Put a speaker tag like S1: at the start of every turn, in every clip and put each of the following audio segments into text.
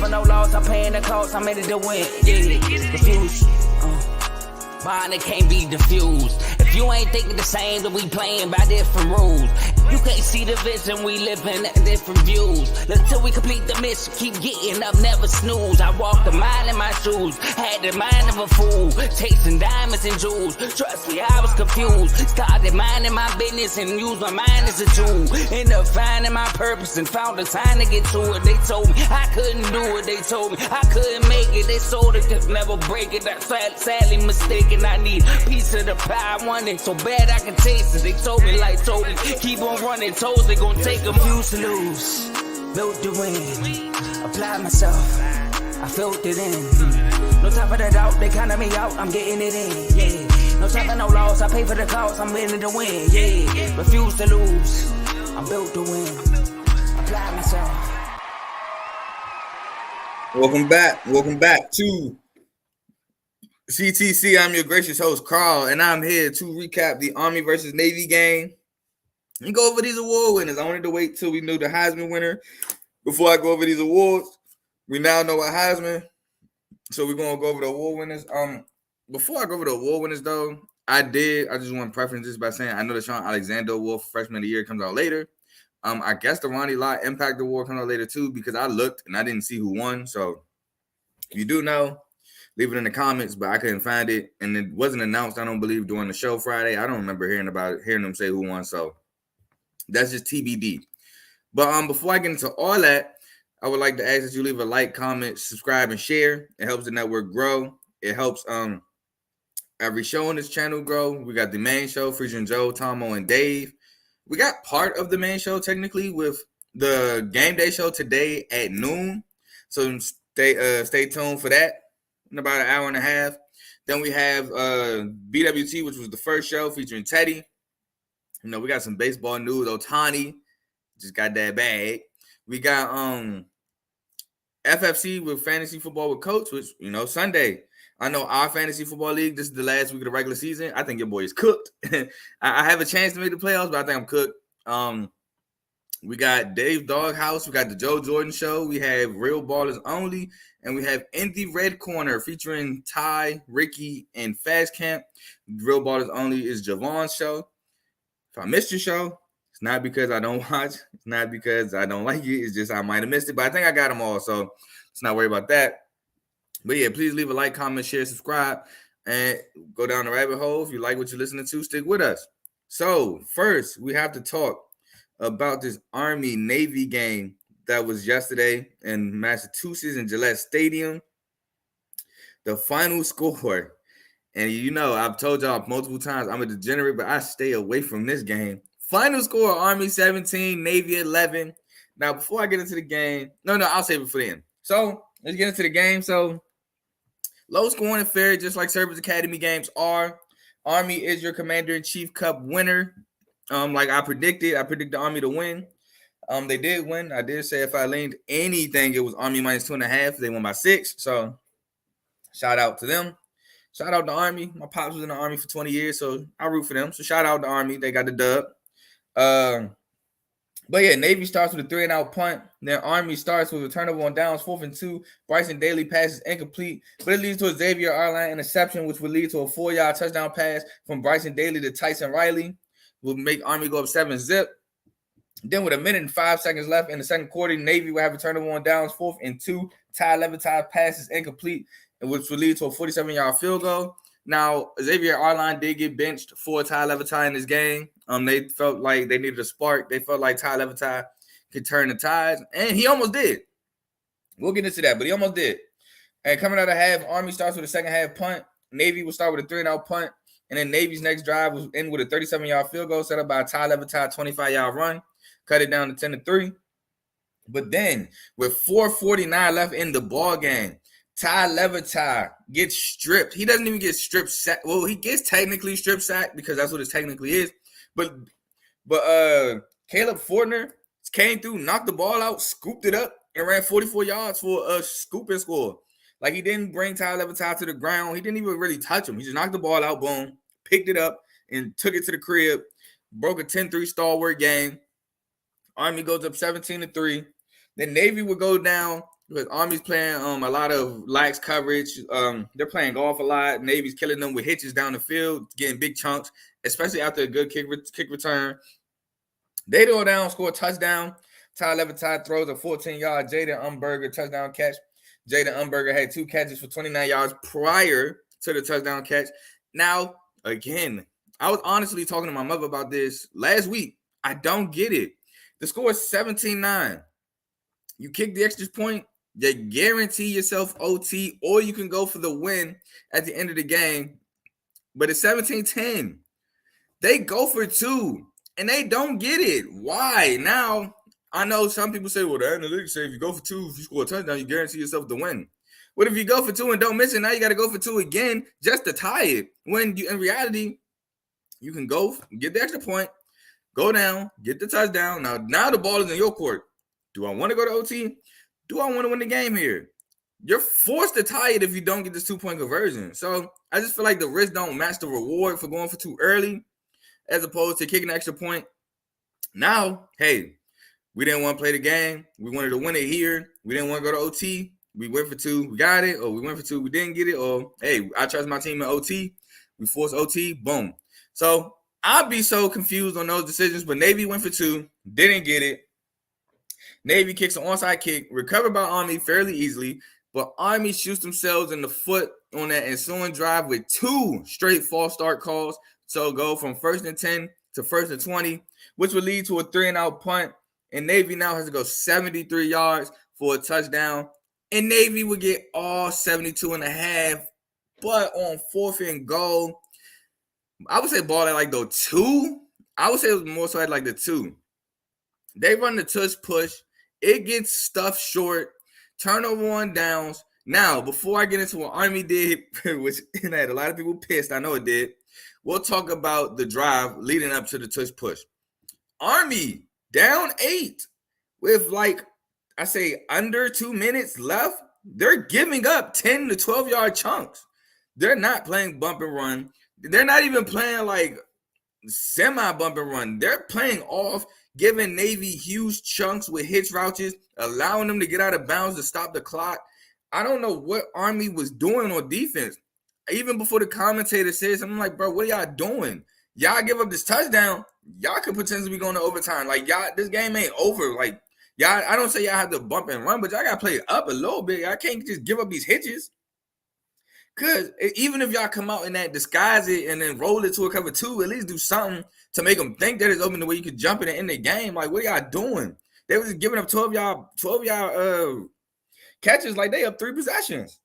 S1: suffer no loss, I'm paying the cost, I'm in it to win. Yeah, refuse. Mine, it can't be diffused. If you ain't thinking the same, then we playing by different rules. You can't see the vision, we living at different views. Until we complete the mission, keep getting up, never snooze. I walked a mile in my shoes, had the mind of a fool, chasing diamonds and jewels. Trust me, I was confused. Started minding my business and used my mind as a tool. Ended up finding my purpose and found the time to get to it. They told me I couldn't do it. They told me I couldn't make it. They sold it, could never break it. That's sadly mistaken. I need a piece of the pie. I want it so bad I can taste it. They told me like told me, keep on running toes, they gon' take them. Used to lose, built to win, applied myself, I felt it in. No time for the doubt, they counted me out, I'm getting it in, yeah. No time for no loss, I pay for the cost, I'm winning to win, yeah. Refuse to lose, I'm built to win, applied myself.
S2: Welcome back to CTC. I'm your gracious host, Carl, and I'm here to recap the Army versus Navy game and go over these award winners. I wanted to wait till we knew the Heisman winner before I go over these awards. We now know what Heisman, so we're gonna go over the award winners. Before I go over the award winners, though, I just want to preference this by saying I know the Sean Alexander Award for Freshman of the Year comes out later. I guess the Ronnie Lott Impact Award comes out later too because I looked and I didn't see who won. So if you do know, leave it in the comments, but I couldn't find it, and it wasn't announced, I don't believe, during the show Friday. I don't remember hearing them say who won, so that's just TBD. But before I get into all that, I would like to ask that you leave a like, comment, subscribe, and share. It helps the network grow. It helps every show on this channel grow. We got the main show featuring Joe, Tomo, and Dave. We got part of the main show technically with the game day show today at noon. So stay tuned for that in about an hour and a half. Then we have BWT, which was the first show featuring Teddy. You know, we got some baseball news. Ohtani just got that bag. We got FFC with Fantasy Football with Coach, which, you know, Sunday. I know our Fantasy Football League, this is the last week of the regular season. I think your boy is cooked. I have a chance to make the playoffs, but I think I'm cooked. We got Dave Doghouse. We got the Joe Jordan Show. We have Real Ballers Only. And we have In the Red Corner featuring Ty, Ricky, and Fast Camp. Real Ballers Only is Javon's show. If I missed your show, it's not because I don't watch. It's not because I don't like it. It's just I might have missed it. But I think I got them all, so let's not worry about that. But yeah, please leave a like, comment, share, subscribe, and go down the rabbit hole. If you like what you're listening to, stick with us. So first, we have to talk about this Army-Navy game that was yesterday in Massachusetts in Gillette Stadium. The final score, and you know, I've told y'all multiple times, I'm a degenerate, but I stay away from this game. Final score, Army 17, Navy 11. Now, before I get into the game, I'll save it for then. So let's get into the game. So low scoring and fair, just like Service Academy games are. Army is your Commander-in-Chief Cup winner. Like I predicted the Army to win. They did win. I did say if I leaned anything, it was Army minus 2.5. They won by 6. So shout out to them. Shout out to Army. My pops was in the Army for 20 years, so I root for them. So shout out to Army. They got the dub. But yeah, Navy starts with a 3-and-out punt. Then Army starts with a turnover on downs, 4th and 2. Bryson Daly passes incomplete, but it leads to a Xavier R-line interception, which would lead to a 4-yard touchdown pass from Bryson Daly to Tyson Riley. Will make Army go up 7-zip. Then with 1 minute and 5 seconds left in the second quarter, Navy will have a turnover on downs, 4th and 2. Ty Levitard passes incomplete, which would lead to a 47-yard field goal. Now, Xavier R-line did get benched for Ty Levitard in this game. They felt like they needed a spark. They felt like Ty Levitard could turn the tides, and he almost did. We'll get into that, but he almost did. And coming out of half, Army starts with a second half punt. Navy will start with a 3-and-out punt, and then Navy's next drive was in with a 37-yard field goal set up by a Ty Levitard 25-yard run. Cut it down to 10-3. But then, with 4:49 left in the ball game, Ty Levitard gets stripped. He doesn't even get strip sacked. Well, he gets technically strip sacked because that's what it technically is. But Caleb Fortner came through, knocked the ball out, scooped it up, and ran 44 yards for a scoop and score. Like, he didn't bring Ty Levitard to the ground. He didn't even really touch him. He just knocked the ball out, boom, picked it up, and took it to the crib. Broke a 10-3 stalwart game. Army goes up 17-3. Then Navy would go down because Army's playing a lot of lax coverage. They're playing golf a lot. Navy's killing them with hitches down the field, getting big chunks, especially after a good kick return. They go down, score a touchdown. Ty Levitide throws a 14-yard Jaden Umberger touchdown catch. Jaden Umberger had 2 catches for 29 yards prior to the touchdown catch. Now, again, I was honestly talking to my mother about this last week. I don't get it. The score is 17-9. You kick the extra point, you guarantee yourself OT, or you can go for the win at the end of the game. But it's 17-10. They go for 2, and they don't get it. Why? Now, I know some people say, well, the analytics say if you go for 2, if you score a touchdown, you guarantee yourself the win. What if you go for 2 and don't miss it? Now you got to go for 2 again just to tie it. When you, in reality, you can go get the extra point, go down, get the touchdown. Now the ball is in your court. Do I want to go to OT? Do I want to win the game here? You're forced to tie it if you don't get this 2-point conversion. So I just feel like the risk don't match the reward for going for 2 early as opposed to kicking an extra point. Now, hey, we didn't want to play the game. We wanted to win it here. We didn't want to go to OT. We went for 2, we got it. Or we went for 2, we didn't get it. Or, hey, I trust my team in OT. We forced OT, boom. So I'd be so confused on those decisions, but Navy went for 2, didn't get it. Navy kicks an onside kick, recovered by Army fairly easily, but Army shoots themselves in the foot on that ensuing drive with 2 straight false start calls. So go from 1st and 10 to 1st and 20, which would lead to a 3-and-out punt. And Navy now has to go 73 yards for a touchdown. And Navy would get all 72 and a half, but on 4th and goal, I would say ball at like the 2. I would say it was more so at like the 2. They run the tush push. It gets stuffed short. Turnover on downs. Now, before I get into what Army did, which had a lot of people pissed, I know it did, we'll talk about the drive leading up to the tush push. Army down 8 with under 2 minutes left. They're giving up 10 to 12-yard chunks. They're not playing bump and run. They're not even playing like semi-bump and run. They're playing off, giving Navy huge chunks with hitch routes, allowing them to get out of bounds to stop the clock. I don't know what Army was doing on defense. Even before the commentator says, I'm like, bro, what are y'all doing? Y'all give up this touchdown, y'all could potentially be going to overtime. Like, y'all, this game ain't over. Like, y'all, I don't say y'all have to bump and run, but y'all got to play up a little bit. I can't just give up these hitches. Because even if y'all come out in that, disguise it, and then roll it to a cover 2, at least do something to make them think that it's open the way you could jump it and end the game. Like, what are y'all doing? They was giving up 12 y'all catches like they up 3 possessions.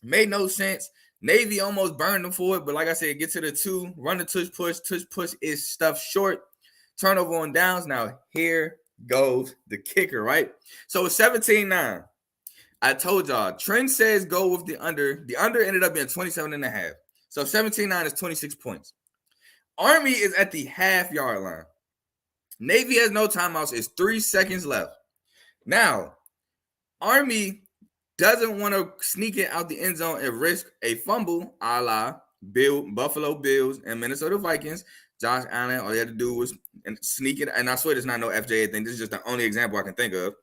S2: Made no sense. Navy almost burned them for it, but like I said, get to the 2, run the tush push. Tush push is stuffed short. Turnover on downs. Now, here goes the kicker, right? So it's 17-9. I told y'all, trend says go with the under. The under ended up being 27.5. So 17-9 is 26 points. Army is at the half-yard line. Navy has no timeouts. It's 3 seconds left. Now, Army doesn't want to sneak it out the end zone and risk a fumble a la Buffalo Bills and Minnesota Vikings. Josh Allen, all he had to do was sneak it. And I swear there's not no FJA thing. This is just the only example I can think of.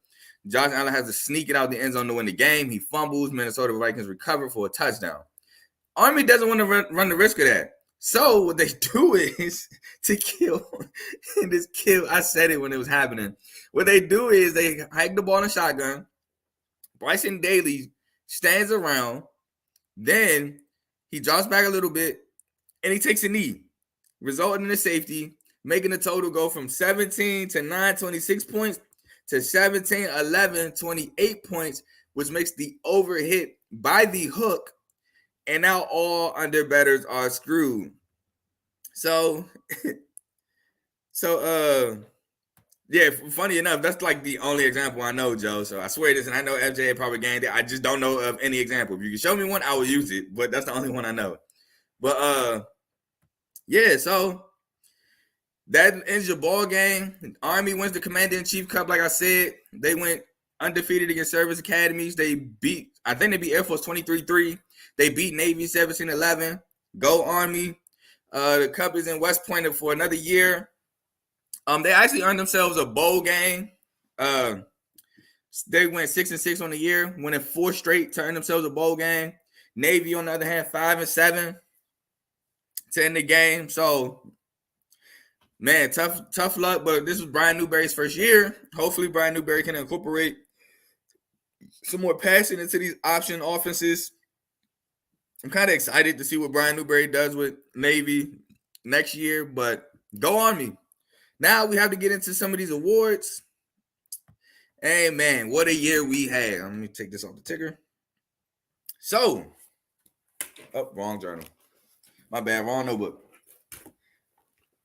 S2: Josh Allen has to sneak it out the end zone to win the game. He fumbles. Minnesota Vikings recover for a touchdown. Army doesn't want to run the risk of that. So what they do is to kill. And this kill, I said it when it was happening. What they do is they hike the ball in a shotgun. Bryson Daly stands around. Then he drops back a little bit. And he takes a knee, resulting in a safety, making the total go from 17 to 9, 26 points. To 17, 11, 28 points, which makes the over hit by the hook, and now all under bettors are screwed. So yeah, funny enough, that's like the only example I know, Joe. So I swear this, and I know FJ probably gained it. I just don't know of any example. If you can show me one, I will use it, but that's the only one I know. But yeah, so that ends your ball game. Army wins the Commander-in-Chief Cup, like I said. They went undefeated against service academies. I think they beat Air Force 23-3. They beat Navy 17-11. Go Army. The Cup is in West Point for another year. They actually earned themselves a bowl game. They went 6-6 on the year, winning 4 straight, turning themselves a bowl game. Navy, on the other hand, 5-7 to end the game. So, man, tough luck. But this was Brian Newberry's first year. Hopefully, Brian Newberry can incorporate some more passion into these option offenses. I'm kind of excited to see what Brian Newberry does with Navy next year, but go on me. Now we have to get into some of these awards. Hey, man, what a year we had. Let me take this off the ticker. So, wrong journal. My bad, wrong notebook.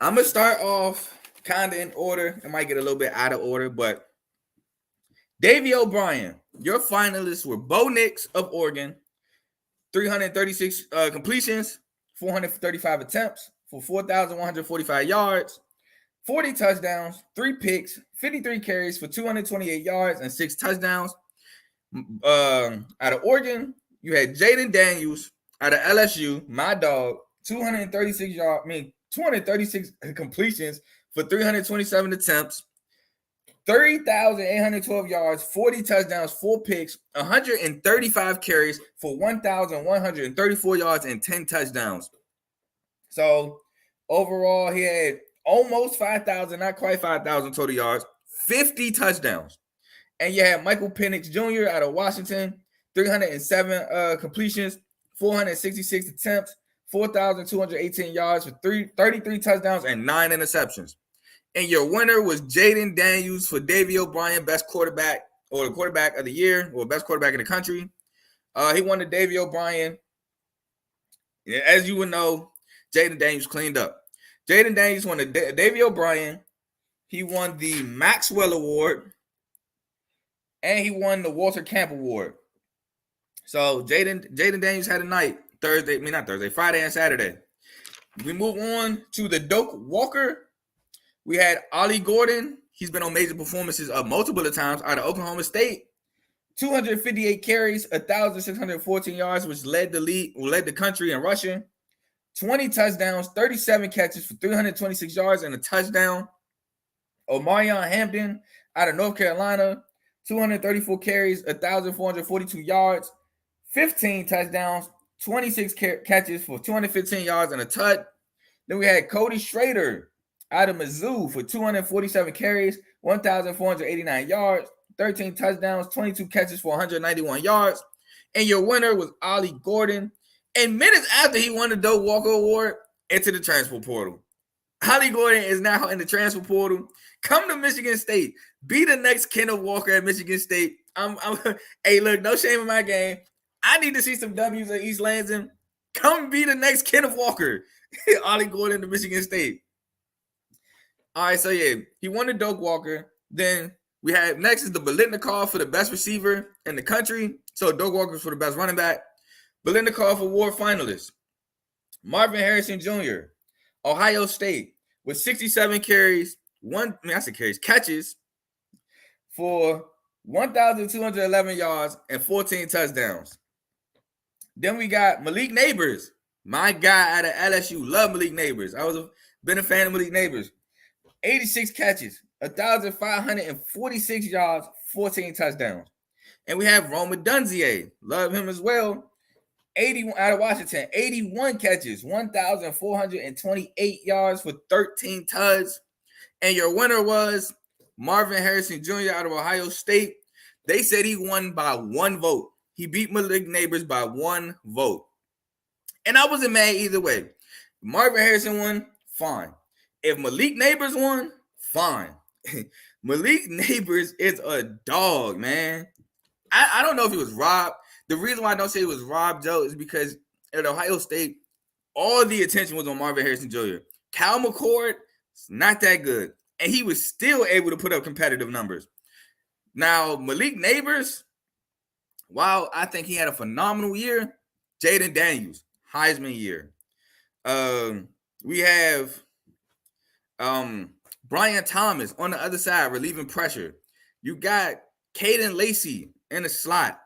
S2: I'm going to start off kind of in order. It might get a little bit out of order, but Davey O'Brien, your finalists were Bo Nix of Oregon, 336 completions, 435 attempts for 4,145 yards, 40 touchdowns, 3 picks, 53 carries for 228 yards and 6 touchdowns. Out of Oregon, you had Jaden Daniels out of LSU, my dog, 236 completions for 327 attempts, 30,812 yards, 40 touchdowns, 4 picks, 135 carries for 1,134 yards and 10 touchdowns. So overall, he had almost 5,000, not quite 5,000 total yards, 50 touchdowns. And you had Michael Penix Jr. out of Washington, 307 completions, 466 attempts, 4,218 yards for 33 touchdowns and 9 interceptions. And your winner was Jaden Daniels for Davey O'Brien, best quarterback or the quarterback of the year, or best quarterback in the country. He won the Davey O'Brien. As you would know, Jaden Daniels cleaned up. Jaden Daniels won the Davey O'Brien. He won the Maxwell Award. And he won the Walter Camp Award. So Jaden Daniels had a night, Friday and Saturday. We move on to the Doak Walker. We had Ollie Gordon. He's been on major performances multiple times out of Oklahoma State. 258 carries, 1,614 yards, which led the country in rushing. 20 touchdowns, 37 catches for 326 yards and a touchdown. Omarion Hampton out of North Carolina, 234 carries, 1,442 yards, 15 touchdowns, 26 catches for 215 yards and a touch. Then we had Cody Schrader out of Mizzou for 247 carries, 1,489 yards, 13 touchdowns, 22 catches for 191 yards. And your winner was Ollie Gordon. And minutes after he won the Doak Walker Award, into the transfer portal. Ollie Gordon is now in the transfer portal. Come to Michigan State. Be the next Kenneth Walker at Michigan State. Hey, look, no shame in my game. I need to see some W's at East Lansing. Come be the next Kenneth Walker. Ollie Gordon to Michigan State. All right, so yeah, he won the Doak Walker. Then we had next is the Biletnikoff for the best receiver in the country. So Doak Walker's for the best running back. Biletnikoff Award finalists. Marvin Harrison Jr., Ohio State, with 67 carries, catches for 1,211 yards and 14 touchdowns. Then we got Malik Neighbors, my guy out of LSU. Love Malik Neighbors. Been a fan of Malik Neighbors. 86 catches, 1,546 yards, 14 touchdowns. And we have Roma Dunzier. Love him as well. 81 out of Washington, 81 catches, 1,428 yards for 13 tugs. And your winner was Marvin Harrison Jr. out of Ohio State. They said he won by 1 vote. He beat Malik Neighbors by 1 vote. And I wasn't mad either way. Marvin Harrison won, fine. If Malik Neighbors won, fine. Malik Neighbors is a dog, man. I don't know if he was robbed. The reason why I don't say it was Rob Joe is because at Ohio State, all the attention was on Marvin Harrison Jr. Cal McCord, not that good. And he was still able to put up competitive numbers. Now, Malik Neighbors, while I think he had a phenomenal year, Jaden Daniels, Heisman year. We have Brian Thomas on the other side, relieving pressure. You got Caden Lacey in the slot.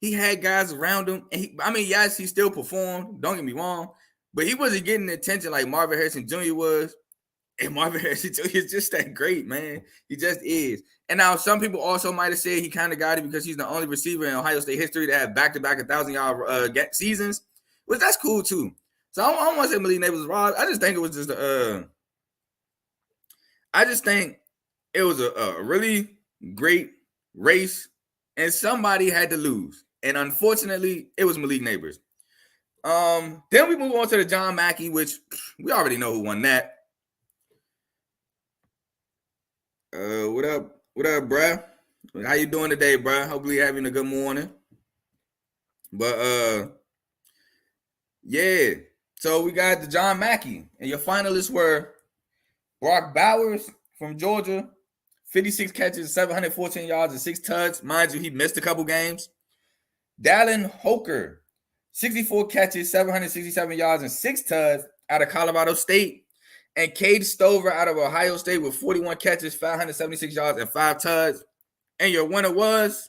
S2: He had guys around him. And yes, he still performed. Don't get me wrong. But he wasn't getting the attention like Marvin Harrison Jr. was. And Marvin Harrison is just that great, man. He just is. And now some people also might have said he kind of got it because he's the only receiver in Ohio State history to have back-to-back 1,000-yard seasons, which that's cool too. So I don't want to say Malik Neighbors was robbed. I just think it was just I just think it was a really great race, and somebody had to lose. And unfortunately, it was Malik Neighbors. Then we move on to the John Mackey, which we already know who won that. What up, bruh? How you doing today, bruh? Hopefully you're having a good morning. But yeah. So we got the John Mackey, and your finalists were Brock Bowers from Georgia, 56 catches, 714 yards, and 6 tuds. Mind you, he missed a couple games. Dallin Hoker, 64 catches, 767 yards, and 6 tuds out of Colorado State. And Cade Stover out of Ohio State with 41 catches, 576 yards, and 5 tuds. And your winner was,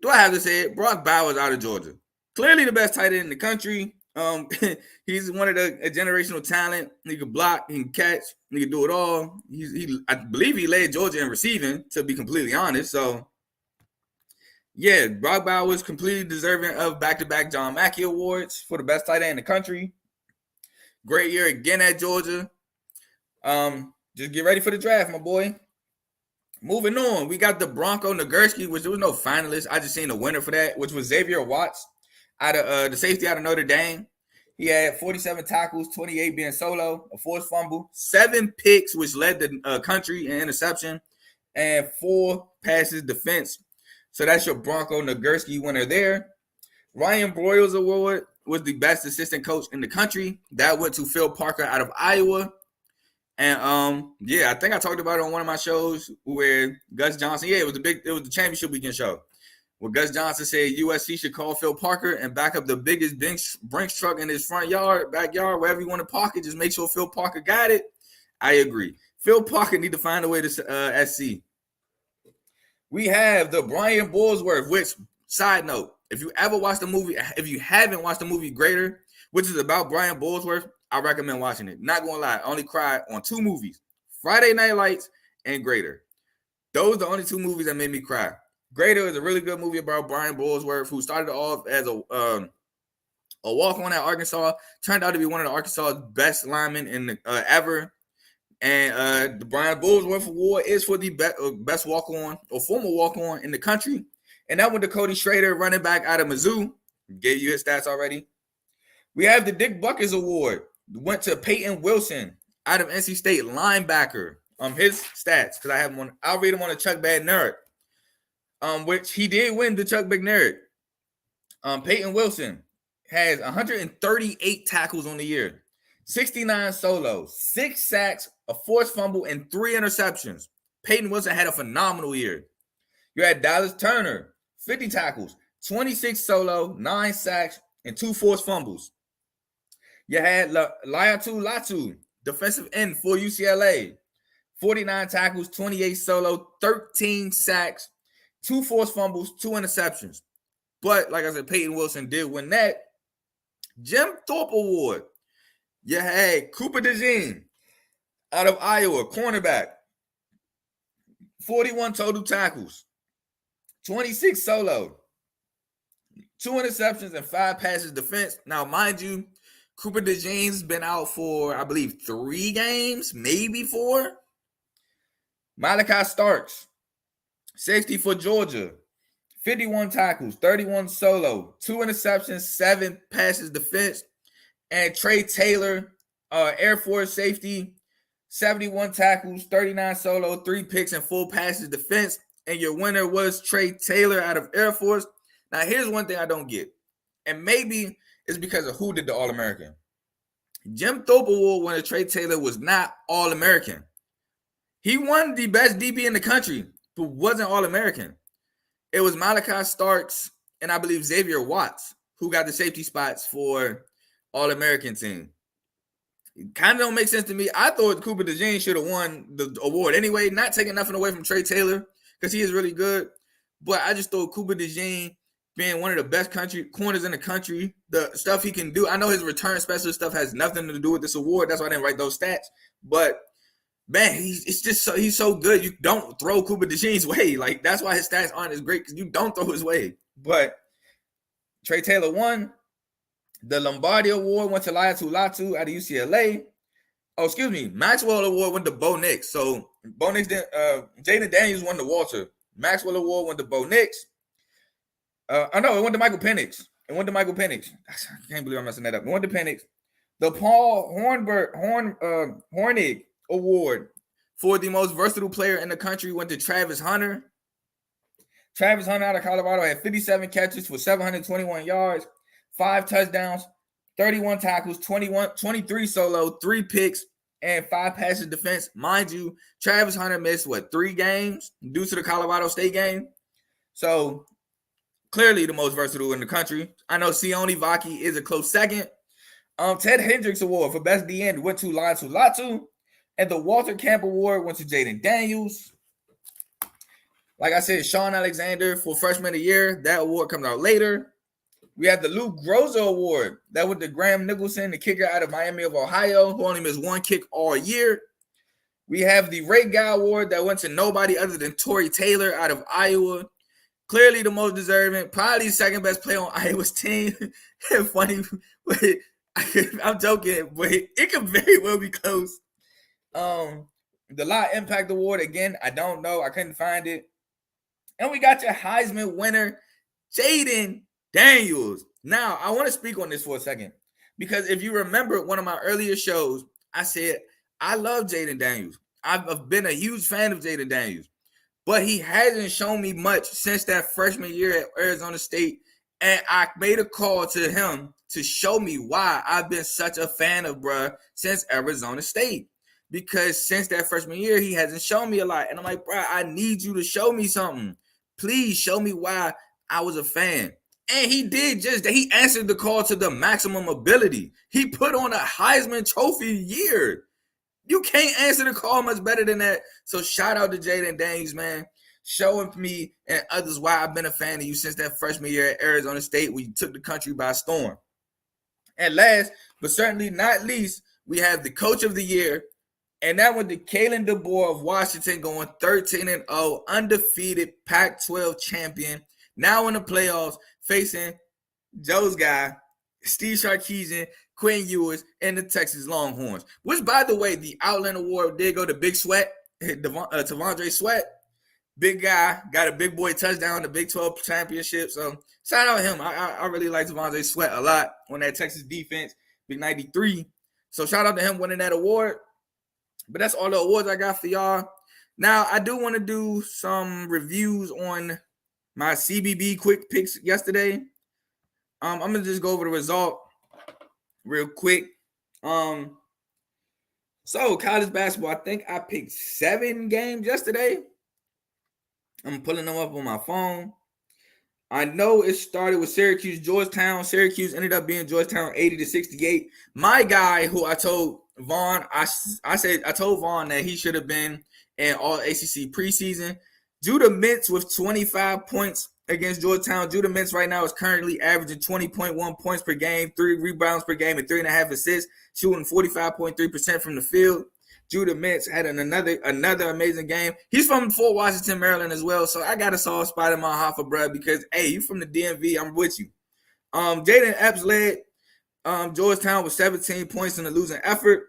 S2: do I have to say it? Brock Bowers out of Georgia. Clearly the best tight end in the country. He's one of the generational talent. He can block, he can catch, he can do it all. I believe he led Georgia in receiving, to be completely honest. So, yeah, Brock Bowers completely deserving of back-to-back John Mackey awards for the best tight end in the country. Great year again at Georgia. Just get ready for the draft, my boy. Moving on, we got the Bronco Nagurski, which there was no finalist. I just seen the winner for that, which was Xavier Watts, out of the safety out of Notre Dame. He had 47 tackles, 28 being solo, a forced fumble, 7 picks, which led the country in interception, and 4 passes defense. So that's your Bronco Nagurski winner there. Ryan Broyles Award was the best assistant coach in the country. That went to Phil Parker out of Iowa. And yeah, I think I talked about it on one of my shows where Gus Johnson, it was the championship weekend show, where Gus Johnson said USC should call Phil Parker and back up the biggest Brinks truck in his backyard, wherever you want to park it. Just make sure Phil Parker got it. I agree. Phil Parker need to find a way to SC. We have the Brian Bosworth, which, side note, if you haven't watched the movie Greater, which is about Brian Bosworth, I recommend watching it. Not gonna lie, I only cried on 2 movies: Friday Night Lights and Greater. Those are the only 2 movies that made me cry. Greater is a really good movie about Brian Bosworth, who started off as a walk-on at Arkansas, turned out to be one of the Arkansas's best linemen in ever. And the Brian Bosworth Award is for the best walk-on or former walk-on in the country. And that went to Cody Schrader, running back out of Mizzou. Gave you his stats already. We have the Dick Buckets Award. Went to Peyton Wilson out of NC State, linebacker. His stats, because I have them on. I'll read them on the Chuck Bad Nerd. Which he did win the Chuck Bad Nerd. Peyton Wilson has 138 tackles on the year, 69 solos, 6 sacks, a forced fumble, and 3 interceptions. Peyton Wilson had a phenomenal year. You had Dallas Turner, 50 tackles, 26 solo, 9 sacks, and 2 forced fumbles. You had Laiatu Latu, defensive end for UCLA, 49 tackles, 28 solo, 13 sacks, 2 forced fumbles, 2 interceptions. But like I said, Peyton Wilson did win that. Jim Thorpe Award. You had Cooper DeJean out of Iowa, cornerback, 41 total tackles, 26 solo, 2 interceptions, and 5 passes defense. Now, mind you, Cooper DeJean's been out for, I believe, 3 games, maybe 4. Malachi Starks, safety for Georgia, 51 tackles, 31 solo, 2 interceptions, 7 passes defense. And Trey Taylor, Air Force safety, 71 tackles, 39 solo, 3 picks, and 4 passes defense. And your winner was Trey Taylor out of Air Force. Now, here's one thing I don't get. And maybe it's because of who did the All-American. Jim Thorpe Award winner Trey Taylor was not All-American. He won the best DB in the country, but wasn't All-American. It was Malachi Starks and I believe Xavier Watts who got the safety spots for All-American team. It kind of don't make sense to me. I thought Cooper DeJean should have won the award anyway, not taking nothing away from Trey Taylor because he is really good. But I just thought Cooper DeJean, being one of the best corners in the country, the stuff he can do. I know his return specialist stuff has nothing to do with this award. That's why I didn't write those stats. But man, he's so good. You don't throw Cooper DeJean's way. Like, that's why his stats aren't as great, because you don't throw his way. But Trey Taylor won. The Lombardi Award went to Latu out of UCLA. Oh, excuse me. Maxwell Award went to Bo Nix. So Bo Nix did. Jaden Daniels won the Walter. Maxwell Award went to Bo Nix. No, it went to Michael Penix. I can't believe I'm messing that up. It went to Penix. The Paul Hornig Award for the most versatile player in the country went to Travis Hunter. Travis Hunter out of Colorado had 57 catches for 721 yards, 5 touchdowns, 31 tackles, 23 solo, 3 picks, and 5 passes defense. Mind you, Travis Hunter missed, 3 games due to the Colorado State game? So, clearly the most versatile in the country. I know Sione Vaki is a close second. Ted Hendricks Award for Best DN went to Latu. And the Walter Camp Award went to Jaden Daniels. Like I said, Sean Alexander for Freshman of the Year. That award comes out later. We have the Luke Groza Award. That went to Graham Nicholson, the kicker out of Miami of Ohio, who only missed 1 kick all year. We have the Ray Guy Award that went to nobody other than Torrey Taylor out of Iowa. Clearly the most deserving. Probably second best player on Iowa's team. Funny, but I'm joking, but it could very well be close. The Lot Impact Award, again, I don't know. I couldn't find it. And we got your Heisman winner, Jaden Daniels. Now, I want to speak on this for a second, because if you remember one of my earlier shows, I said, I love Jaden Daniels. I've been a huge fan of Jaden Daniels, but he hasn't shown me much since that freshman year at Arizona State. And I made a call to him to show me why I've been such a fan of bruh since Arizona State. Because since that freshman year, he hasn't shown me a lot. And I'm like, bruh, I need you to show me something. Please show me why I was a fan. And he did just that. He answered the call to the maximum ability. He put on a Heisman Trophy year. You can't answer the call much better than that. So shout out to Jaden Daniels, man. Showing me and others why I've been a fan of you since that freshman year at Arizona State, where you took the country by storm. And last, but certainly not least, we have the Coach of the Year. And that went to Kalen DeBoer of Washington, going 13-0, undefeated Pac-12 champion. Now in the playoffs, facing Joe's guy, Steve Sarkisian, Quinn Ewers, and the Texas Longhorns. Which, by the way, the Outland Award did go to Big Sweat, T'Vondre Sweat. Big guy, got a big boy touchdown in the Big 12 championship. So shout out to him. I really like T'Vondre Sweat a lot on that Texas defense, Big 93. So shout out to him winning that award. But that's all the awards I got for y'all. Now, I do want to do some reviews on my CBB quick picks yesterday. I'm going to just go over the result real quick. So, college basketball, I think I picked 7 games yesterday. I'm pulling them up on my phone. I know it started with Syracuse, Georgetown. Syracuse ended up being Georgetown 80-68. My guy, who I told Vaughn, I told Vaughn that he should have been in all ACC preseason. Judah Mintz with 25 points against Georgetown. Judah Mintz right now is currently averaging 20.1 points per game, 3 rebounds per game, and 3.5 assists, shooting 45.3% from the field. Judah Mintz had another amazing game. He's from Fort Washington, Maryland as well, so I got a soft spot in my heart for bruh because, hey, you from the DMV, I'm with you. Jaden Epps led Georgetown with 17 points in a losing effort.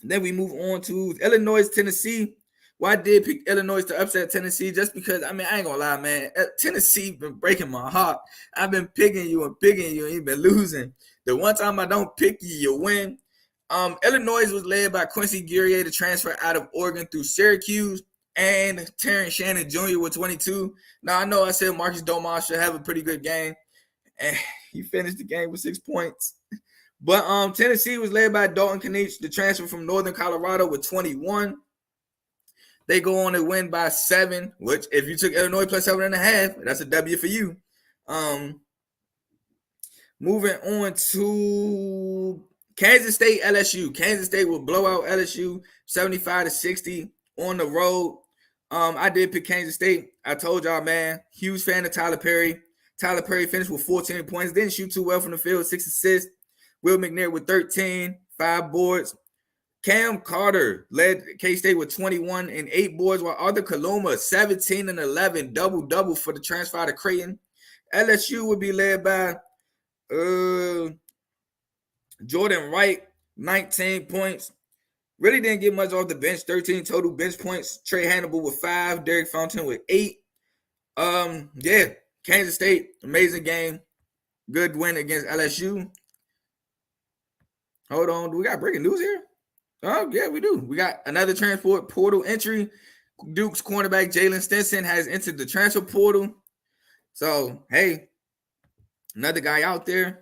S2: Then we move on to Illinois, Tennessee. Well, I did pick Illinois to upset Tennessee just because, I ain't going to lie, man. Tennessee been breaking my heart. I've been picking you, and you've been losing. The one time I don't pick you, you win. Illinois was led by Quincy Guerrier, the transfer out of Oregon through Syracuse, and Terrence Shannon Jr. with 22. Now, I know I said Marcus Domas should have a pretty good game, and he finished the game with 6 points. But Tennessee was led by Dalton Kniech, the transfer from Northern Colorado, with 21. They go on to win by 7, which if you took Illinois plus 7.5, that's a W for you. Moving on to Kansas State, LSU. Kansas State will blow out LSU 75-60 on the road. I did pick Kansas State. I told y'all, man, huge fan of Tyler Perry. Tyler Perry finished with 14 points. Didn't shoot too well from the field, 6 assists. Will McNair with 13, 5 boards. Cam Carter led K-State with 21 and 8 boards, while Arthur Kaluma 17 and 11, double-double for the transfer out of Creighton. LSU would be led by Jordan Wright, 19 points. Really didn't get much off the bench, 13 total bench points. Trey Hannibal with 5, Derek Fountain with 8. Kansas State, amazing game. Good win against LSU. Hold on, do we got breaking news here? Oh, yeah, we do. We got another transport portal entry. Duke's cornerback Jalen Stinson has entered the transfer portal. So, hey, another guy out there.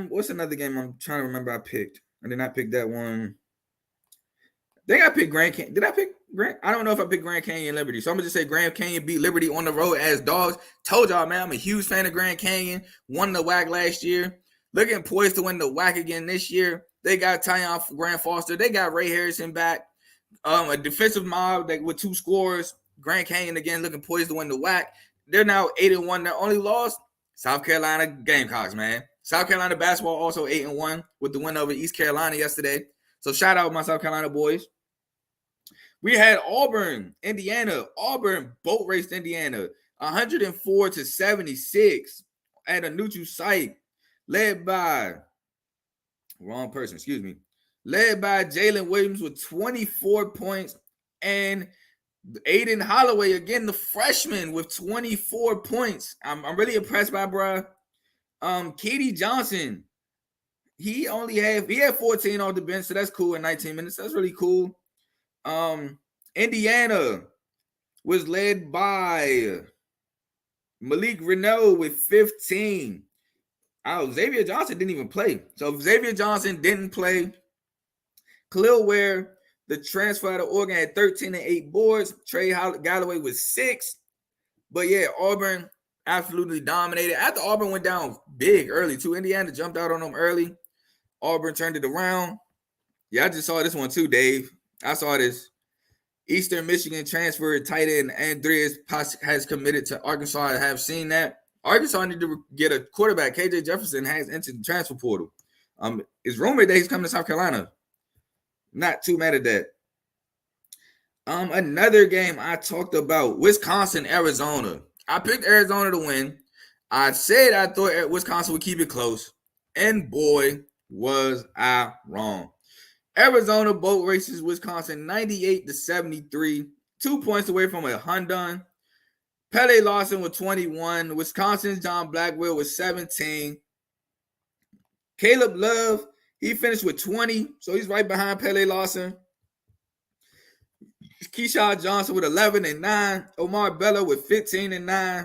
S2: What's another game I'm trying to remember I picked? I did not pick that one. I think I picked Grand Canyon. Did I pick Grand? I don't know if I picked Grand Canyon and Liberty. So I'm going to just say Grand Canyon beat Liberty on the road as dogs. Told y'all, man, I'm a huge fan of Grand Canyon. Won the WAC last year. Looking poised to win the WAC again this year. They got Tyon Grant Foster. They got Ray Harrison back. A defensive mob with 2 scores. Grand Canyon again looking poised to win the WAC. They're now 8-1. Their only loss, South Carolina Gamecocks, man. South Carolina basketball also 8-1 with the win over East Carolina yesterday. So shout out my South Carolina boys. We had Auburn, Indiana. Auburn boat raced Indiana 104-76 at a neutral site, led by Jalen Williams with 24 points, and Aiden Holloway, again, the freshman, with 24 points. I'm really impressed by bruh. Keedy Johnson, he had 14 off the bench, so that's cool in 19 minutes. That's really cool. Indiana was led by Malik Renault with 15. Xavier Johnson didn't even play. So Xavier Johnson didn't play. Khalil Ware, the transfer out of Oregon, had 13 and 8 boards. Trey Galloway was 6. But yeah, Auburn absolutely dominated. After Auburn went down big early too, Indiana jumped out on them early. Auburn turned it around. Yeah, I just saw this one too, Dave. I saw this. Eastern Michigan transfer tight end Andreas has committed to Arkansas. I have seen that. Arkansas need to get a quarterback. KJ Jefferson has entered the transfer portal. It's rumored that he's coming to South Carolina. Not too mad at that. Another game I talked about, Wisconsin, Arizona. I picked Arizona to win. I said I thought Wisconsin would keep it close. And boy, was I wrong. Arizona boat races Wisconsin 98-73. 2 points away from a Hundon. Pele Lawson with 21. Wisconsin's John Blackwell with 17. Caleb Love, he finished with 20. So he's right behind Pele Lawson. Keyshawn Johnson with 11 and 9. Omar Bella with 15 and 9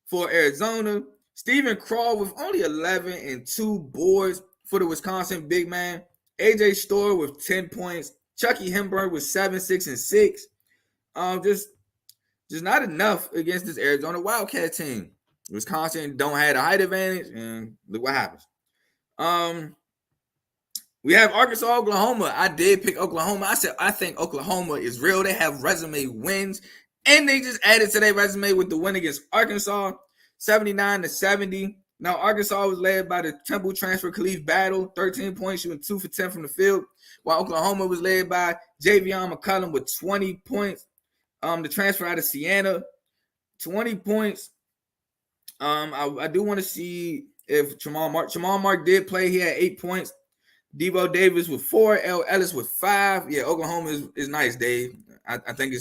S2: for Arizona. Stephen Crawl with only 11 and 2 boards for the Wisconsin big man. AJ Storr with 10 points. Chucky Hemberg with 7, 6, and 6. Just not enough against this Arizona Wildcat team. Wisconsin don't have a height advantage, and look what happens. We have Arkansas, Oklahoma. I did pick Oklahoma. I said I think Oklahoma is real. They have resume wins, and they just added to their resume with the win against Arkansas, 79-70. Now, Arkansas was led by the Temple transfer Khalif Battle, 13 points, shooting 2 for 10 from the field, while Oklahoma was led by Javion McCullum with 20 points. The transfer out of Siena, 20 points. I do want to see if Jamal Mark did play. He had 8 points. Devo Davis with 4. L. Ellis with 5. Yeah, Oklahoma is nice, Dave. I think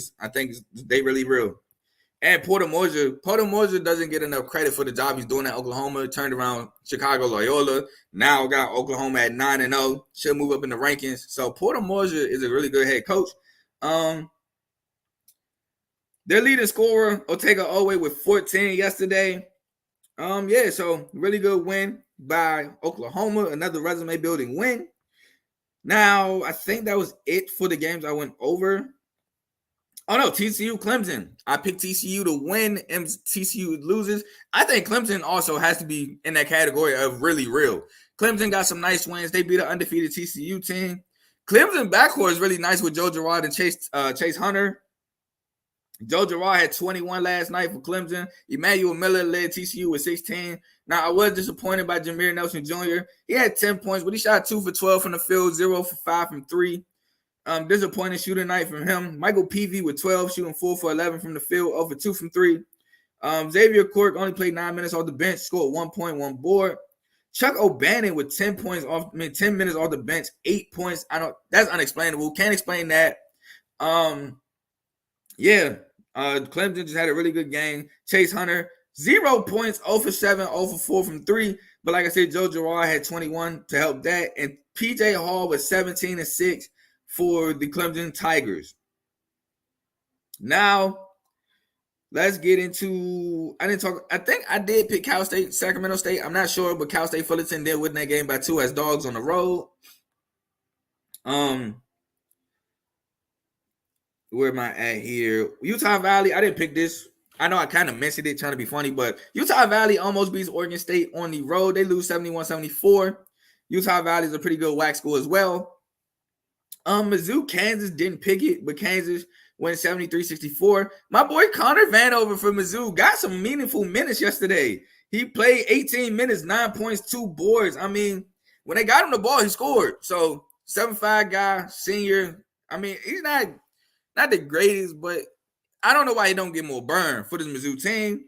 S2: they really real. And Porter Moser doesn't get enough credit for the job he's doing at Oklahoma. Turned around Chicago Loyola. Now got Oklahoma at 9-0. Should move up in the rankings. So Porter Moser is a really good head coach. Their leading scorer, Otega Owe, with 14 yesterday. So really good win by Oklahoma. Another resume building win. Now, I think that was it for the games I went over. Oh, no, TCU, Clemson. I picked TCU to win, and TCU loses. I think Clemson also has to be in that category of really real. Clemson got some nice wins. They beat an undefeated TCU team. Clemson backcourt is really nice with Joe Girard and Chase Hunter. Joe Girard had 21 last night for Clemson. Emmanuel Miller led TCU with 16. Now, I was disappointed by Jameer Nelson Jr. He had 10 points, but he shot 2 for 12 from the field, 0 for 5 from 3. Disappointing shooting night from him. Michael Peavy with 12, shooting 4 for 11 from the field, 0 for 2 from 3. Xavier Cork only played 9 minutes off the bench, scored 1 point, 1 board. Chuck O'Bannon with 10 minutes off the bench, 8 points. That's unexplainable. Can't explain that. Clemson just had a really good game. Chase Hunter, 0 points, 0 for 7, 0 for 4 from 3. But like I said, Joe Girard had 21 to help that. And PJ Hall was 17 and 6 for the Clemson Tigers. Now, let's get into, I think I did pick Cal State, Sacramento State. I'm not sure, but Cal State Fullerton did win that game by 2 as dogs on the road. Where am I at here? Utah Valley, I didn't pick this. I know I kind of mentioned it trying to be funny, but Utah Valley almost beats Oregon State on the road. They lose 71-74. Utah Valley is a pretty good WAC school as well. Mizzou, Kansas didn't pick it, but Kansas went 73-64. My boy Connor Vanover from Mizzou got some meaningful minutes yesterday. He played 18 minutes, 9 points, 2 boards. I mean, when they got him the ball, he scored. So 7'5" guy, senior. I mean, he's not the greatest, but I don't know why he don't get more burn for this Mizzou team.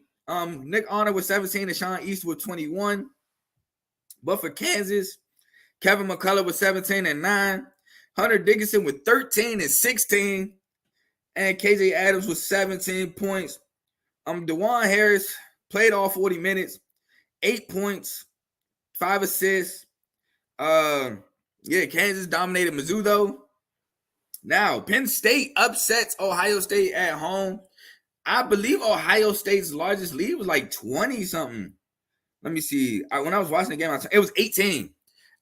S2: Nick Honor with 17 and Sean East with 21. But for Kansas, Kevin McCullough with 17 and 9. Hunter Dickinson with 13 and 16. And KJ Adams with 17 points. DeJuan Harris played all 40 minutes, 8 points, 5 assists. Kansas dominated Mizzou though. Now, Penn State upsets Ohio State at home. I believe Ohio State's largest lead was like 20-something. Let me see. When I was watching the game, it was 18.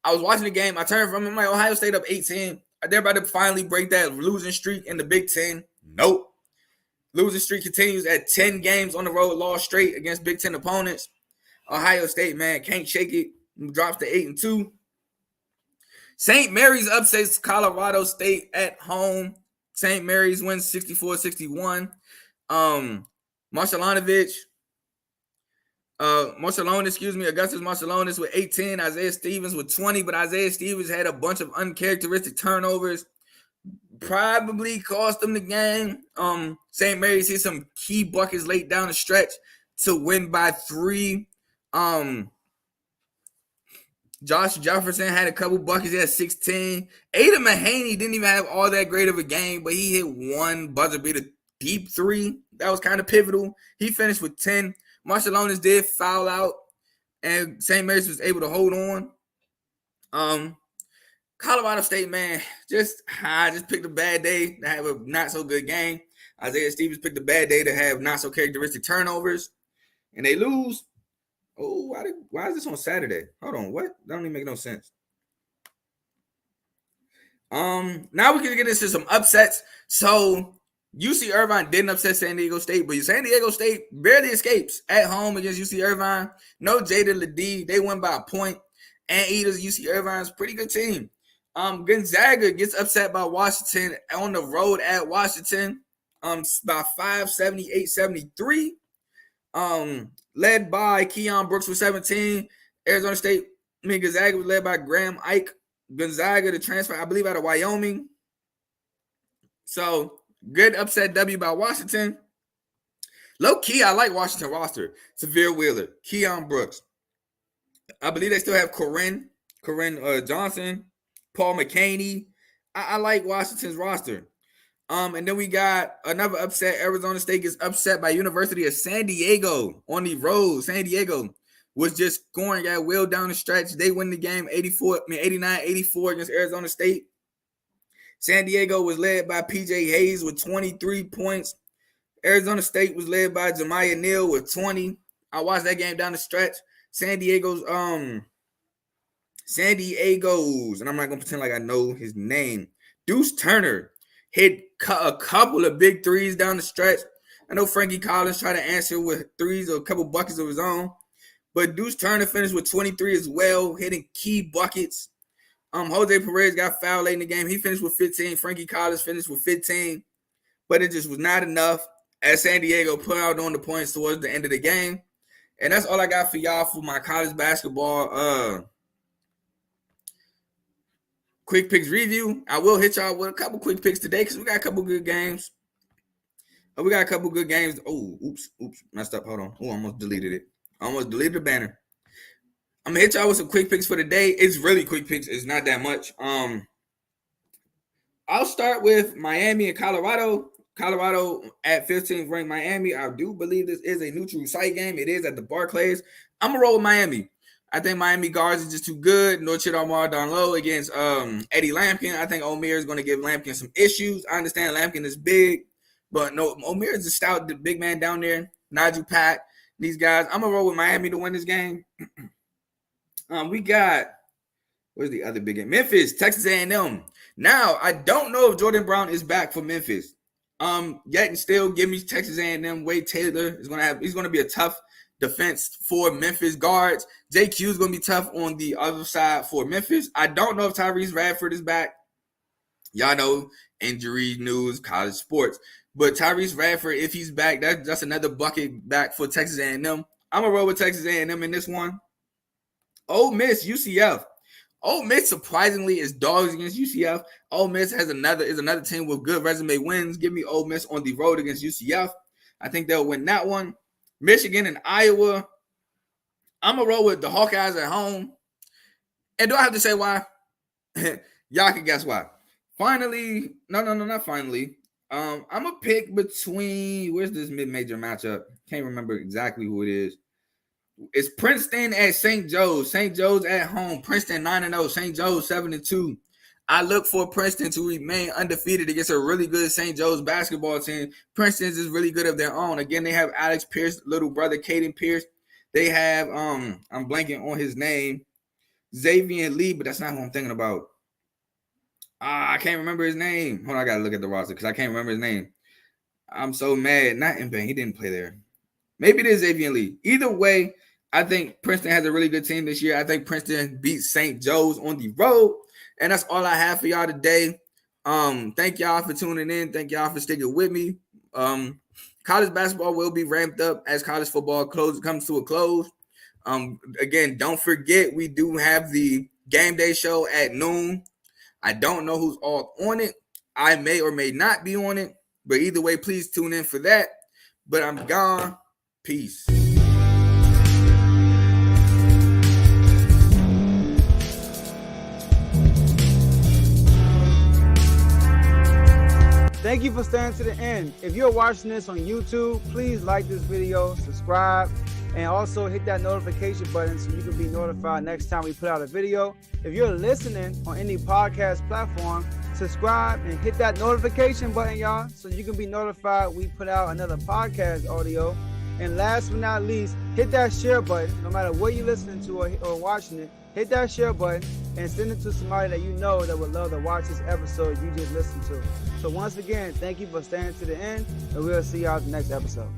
S2: I was watching the game. I turned from my Ohio State up 18. They're about to finally break that losing streak in the Big Ten. Nope. Losing streak continues at 10 games on the road, lost straight against Big Ten opponents. Ohio State, man, can't shake it. Drops to 8-2. St. Mary's upsets Colorado State at home. St. Mary's wins 64-61. Augustus Marcelonis with 18, Isaiah Stevens with 20, but Isaiah Stevens had a bunch of uncharacteristic turnovers. Probably cost them the game. St. Mary's hit some key buckets late down the stretch to win by 3. Josh Jefferson had a couple buckets at 16. Ada Mahaney didn't even have all that great of a game, but he hit one buzzer beater deep 3. That was kind of pivotal. He finished with 10. Marcelonis did foul out, and St. Mary's was able to hold on. Colorado State, man, I just picked a bad day to have a not so good game. Isaiah Stevens picked a bad day to have not so characteristic turnovers, and they lose. Oh, why is this on Saturday? Hold on, what? That don't even make no sense. Now we can get into some upsets. So UC Irvine didn't upset San Diego State, but San Diego State barely escapes at home against UC Irvine. No Jada Ledee. They won by a point. And Eaters, UC Irvine's pretty good team. Gonzaga gets upset by Washington on the road at Washington. By 5, 78-73. Led by Keon Brooks with 17. Gonzaga was led by Graham Ike. Gonzaga, the transfer, I believe, out of Wyoming. So, good upset W by Washington. Low key, I like Washington roster. Severe Wheeler, Keon Brooks. I believe they still have Corinne Johnson, Paul McCaney. I like Washington's roster. And then we got another upset. Arizona State gets upset by University of San Diego on the road. San Diego was just scoring at will down the stretch. They win the game 89-84 against Arizona State. San Diego was led by PJ Hayes with 23 points. Arizona State was led by Jemiah Neal with 20. I watched that game down the stretch. San Diego's, and I'm not going to pretend like I know his name. Deuce Turner hit a couple of big threes down the stretch. I know Frankie Collins tried to answer with threes or a couple buckets of his own. But Deuce Turner finished with 23 as well, hitting key buckets. Jose Perez got fouled late in the game. He finished with 15. Frankie Collins finished with 15. But it just was not enough as San Diego put out on the points towards the end of the game. And that's all I got for y'all for my college basketball quick picks review. I will hit y'all with a couple quick picks today because we got a couple good games. Oh, oops, messed up. Hold on. Oh, almost deleted it. Almost deleted the banner. I'm gonna hit y'all with some quick picks for the day. It's really quick picks. It's not that much. I'll start with Miami and Colorado. Colorado at 15th ranked Miami. I do believe this is a neutral site game. It is at the Barclays. I'm gonna roll with Miami. I think Miami guards is just too good. No shit on down low against Eddie Lampkin. I think Omer is gonna give Lampkin some issues. I understand Lampkin is big, but no, Omer is a stout, the big man down there. Nigel Pat, these guys. I'm gonna roll with Miami to win this game. We got, where's the other big game? Memphis, Texas A&M. Now, I don't know if Jordan Brown is back for Memphis. Yet and still, give me Texas A&M. Wade Taylor he's gonna be a tough defense for Memphis guards. JQ is gonna be tough on the other side for Memphis. I don't know if Tyrese Radford is back. Y'all know injury news, college sports. But Tyrese Radford, if he's back, that's another bucket back for Texas A&M. I'm gonna roll with Texas A&M in this one. Ole Miss, UCF. Ole Miss surprisingly is dogs against UCF. Ole Miss is another team with good resume wins. Give me Ole Miss on the road against UCF. I think they'll win that one. Michigan and Iowa. I'm gonna roll with the Hawkeyes at home. And do I have to say why? Y'all can guess why. Finally, not finally. I'm gonna pick between, where's this mid-major matchup? Can't remember exactly who it is. It's Princeton at St. Joe's. St. Joe's at home. Princeton 9-0. St. Joe's 7-2. I look for Princeton to remain undefeated against a really good St. Joe's basketball team. Princeton's is really good of their own. Again, they have Alex Pierce, little brother Caden Pierce. They have I'm blanking on his name, Xavier Lee, but that's not who I'm thinking about. I can't remember his name. Hold on, I gotta look at the roster because I can't remember his name. I'm so mad. Not Mbain. He didn't play there. Maybe it is Xavier Lee. Either way, I think Princeton has a really good team this year. I think Princeton beats St. Joe's on the road. And that's all I have for y'all today. Thank y'all for tuning in. Thank y'all for sticking with me. College basketball will be ramped up as college football comes to a close. Again, don't forget we do have the game day show at noon. I don't know who's all on it. I may or may not be on it. But either way, please tune in for that. But I'm gone. Peace.
S3: Thank you for staying to the end. If you're watching this on YouTube, please like this video, subscribe, and also hit that notification button so you can be notified next time we put out a video. If you're listening on any podcast platform, subscribe and hit that notification button, y'all, so you can be notified we put out another podcast audio. And last but not least, hit that share button. No matter what you're listening to or watching it, hit that share button and send it to somebody that you know that would love to watch this episode you just listened to. So once again, thank you for staying to the end, and we'll see y'all at the next episode.